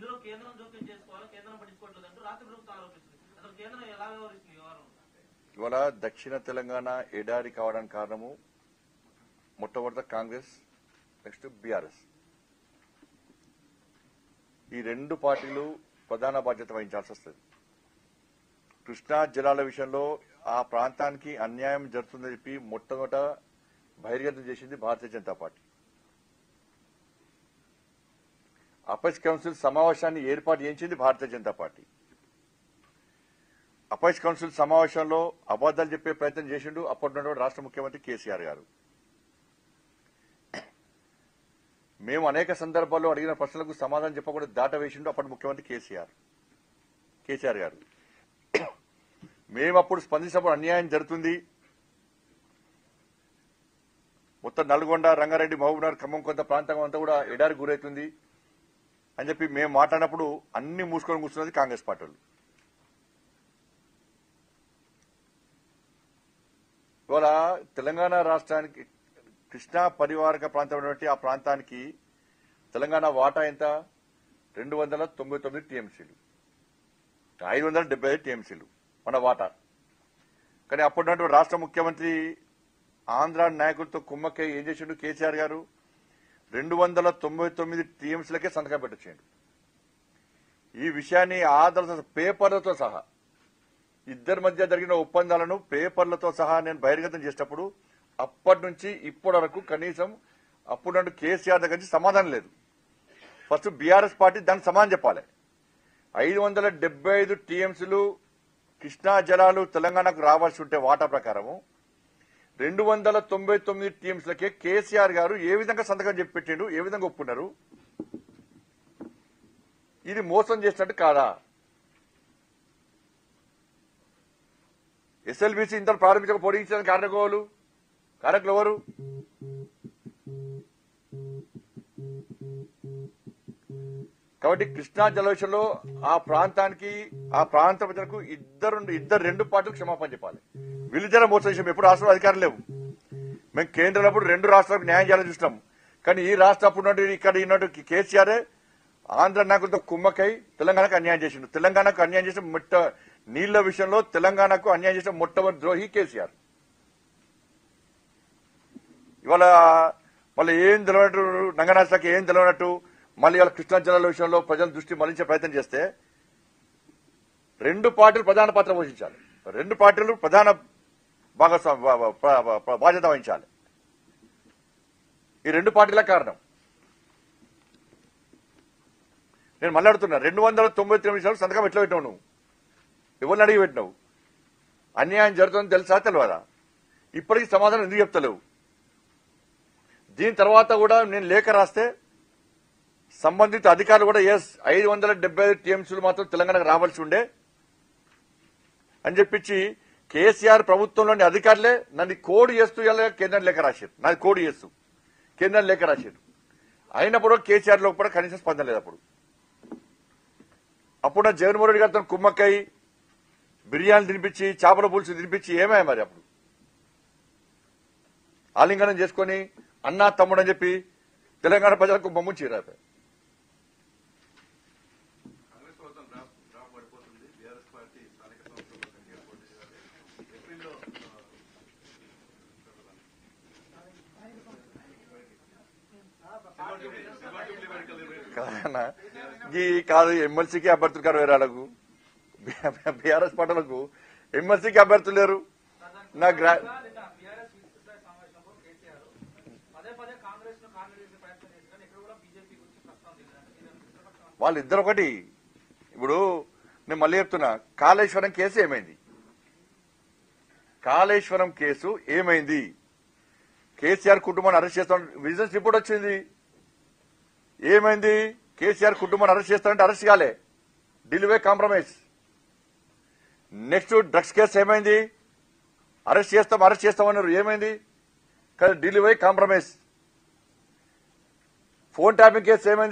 ఇందులో కేంద్రం జోక్యం చేసుకోవాలి, కేంద్రం పట్టించుకోవట్లేదు అంటూ రాష్ట్ర ప్రభుత్వం ఆరోపిస్తుంది. అసలు కేంద్రం ఎలా వ్యవహరిస్తుంది వ్యవహారం? ఇవాళ దక్షిణ తెలంగాణ ఎడారి కావడానికి కారణము మొట్టమొదట కాంగ్రెస్, నెక్స్ట్ బీఆర్ఎస్. ఈ రెండు పార్టీలు ప్రధాన బాధ్యత వహించాల్సి వస్తుంది. కృష్ణా జలాల విషయంలో ఆ ప్రాంతానికి అన్యాయం జరుగుతుందని చెప్పి మొట్టమొదట బహిర్గతం చేసింది Bharatiya Janata party. Apex council సమావేశాన్ని ఏర్పాటు చేయించింది Bharatiya Janata party. Apex council సమావేశంలో అబద్దాలు చెప్పే ప్రయత్నం చేసిండు అప్పటి రాష్ట్ర ముఖ్యమంత్రి కేసీఆర్ గారు. మేము అనేక సందర్భాల్లో అడిగిన ప్రశ్నలకు సమాధానం చెప్పకుండా దాటవేసిండు అప్పటి ముఖ్యమంత్రి కేసీఆర్ గారు. మేము అప్పుడు స్పందించినప్పుడు అన్యాయం జరుగుతుంది, మొత్తం నల్గొండ, రంగారెడ్డి, మహబూబ్నగర్, ఖమ్మం కొంత ప్రాంతం అంతా కూడా ఎడారి గురవుతుంది అని చెప్పి మేము మాట్లాడినప్పుడు అన్ని మూసుకొని కూర్చున్నది కాంగ్రెస్ పార్టీ వాళ్ళు. ఇవాళ తెలంగాణ రాష్ట్రానికి కృష్ణా పరివారక ప్రాంతం ఆ ప్రాంతానికి తెలంగాణ వాటా ఎంత? 299 టీఎంసీలు, 575 టీఎంసీలు మన వాటా. కానీ అప్పటి రాష్ట్ర ముఖ్యమంత్రి ఆంధ్ర నాయకులతో కుమ్మక్కై ఏం చేసిండు కేసీఆర్ గారు? 299 టీఎంసీలకే సంతకం పెట్టొచ్చిండు. ఈ విషయాన్ని ఆధార పేపర్లతో సహా ఇద్దరి మధ్య జరిగిన ఒప్పందాలను పేపర్లతో సహా నేను బహిర్గతం చేసేటప్పుడు అప్పటి నుంచి ఇప్పటి వరకు కనీసం అప్పుడు కేసీఆర్ దగ్గర నుంచి సమాధానం లేదు. ఫస్ట్ బీఆర్ఎస్ పార్టీ దానికి సమాధానం చెప్పాలి. 575 టీఎంసీలు కృష్ణా జలాలు తెలంగాణకు రావాల్సి ఉంటే వాటా ప్రకారము 299 టీఎంసీలకే కేసీఆర్ గారు ఏ విధంగా సంతకం చెప్పి పెట్టిండు, ఏ విధంగా ఒప్పుకున్నారు? ఇది మోసం చేసినట్టు కాదా? ఎస్ఎల్బీసీ ఇంత ప్రారంభించక పొడిగించడానికి కారకులు ఎవరు? కాబట్టి కృష్ణా జల విషయంలో ఆ ప్రాంతానికి, ఆ ప్రాంత ప్రజలకు రెండు పార్టీలు క్షమాపణ చెప్పాలి. వీళ్ళిద్దరే మోసం విషయం. ఎప్పుడు రాష్ట్రంలో అధికారం లేవు. మేము కేంద్రంలో అప్పుడు రెండు రాష్ట్రాలకు న్యాయం చేయాలని చూస్తాం. కానీ ఈ రాష్ట్ర అప్పుడు ఇక్కడ ఉన్నట్టు కేసీఆర్ ఆంధ్ర నాయకులతో కుమ్మకై తెలంగాణకు అన్యాయం చేసిండు. తెలంగాణకు అన్యాయం చేసిన నీళ్ల విషయంలో తెలంగాణకు అన్యాయం చేసిన మొట్టమొదటి ద్రోహి కేసీఆర్. ఇవాళ మళ్ళీ ఏం తెలియనట్టు, నంగనాథ్లకి ఏం తెలియనట్టు మళ్ళీ ఇవాళ కృష్ణా జలాల విషయంలో ప్రజల దృష్టి మళ్లించే ప్రయత్నం చేస్తే రెండు పార్టీలు ప్రధాన పాత్ర పోషించాలి. రెండు పార్టీలు ప్రధాన బాధ్యత వహించాలి. ఈ రెండు పార్టీల కారణం నేను మళ్ళీ అడుగుతున్నా. 299 నిమిషాలు సంతకం ఎట్లా పెట్టినావు? నువ్వు ఎవరిని అడిగి పెట్టినావు? అన్యాయం జరుగుతుందని తెలుసా తెలియదా? ఇప్పటికీ సమాధానం ఎందుకు చెప్తలేవు? దీని తర్వాత కూడా నేను లేఖ రాస్తే సంబంధిత అధికారులు కూడా 575 టీఎంసీలు మాత్రం తెలంగాణకు రావాల్సి ఉండే అని చెప్పించి కేసీఆర్ ప్రభుత్వంలోని అధికారులే నన్ను కోడ్ చేస్తూ కేంద్రం లేఖ రాశారు. నాది కోడ్ చేస్తూ కేంద్రం లేఖ రాశారు. అయినప్పుడు కేసీఆర్ లో కూడా కనీసం స్పందన లేదు. అప్పుడు జగన్మోహన్ రెడ్డి గారితో కుమ్మక్కై బిర్యానీ తినిపించి, చేపల పులుసు తినిపించి ఏమయ్యా మరి అప్పుడు ఆలింగనం చేసుకుని అన్నా తమ్ముడు అని చెప్పి తెలంగాణ ప్రజలకు బొమ్మ చీరారు. కాదు ఎమ్మెల్సీకి అభ్యర్థులు కారు వేరాలకు, బీఆర్ఎస్ పార్టీలకు ఎమ్మెల్సీకి అభ్యర్థులు లేరు. వాళ్ళిద్దరు ఒకటి. ఇప్పుడు నేను మళ్ళీ చెప్తున్నా, కాళేశ్వరం కేసు ఏమైంది? కాళేశ్వరం కేసు ఏమైంది? కేసీఆర్ కుటుంబాన్ని అరెస్ట్ చేస్తాం విజిలెన్స్ రిపోర్ట్ వచ్చింది. ఏమైంది? కేసీఆర్ కుటుంబాన్ని అరెస్ట్ చేస్తారంటే అరెస్ట్ కాలే, Delhi compromise. Next drugs case ఏమైంది? అరెస్ట్ చేస్తామన్నారు. ఏమైంది? Delhi compromise. Phone tapping case ఏమైంది?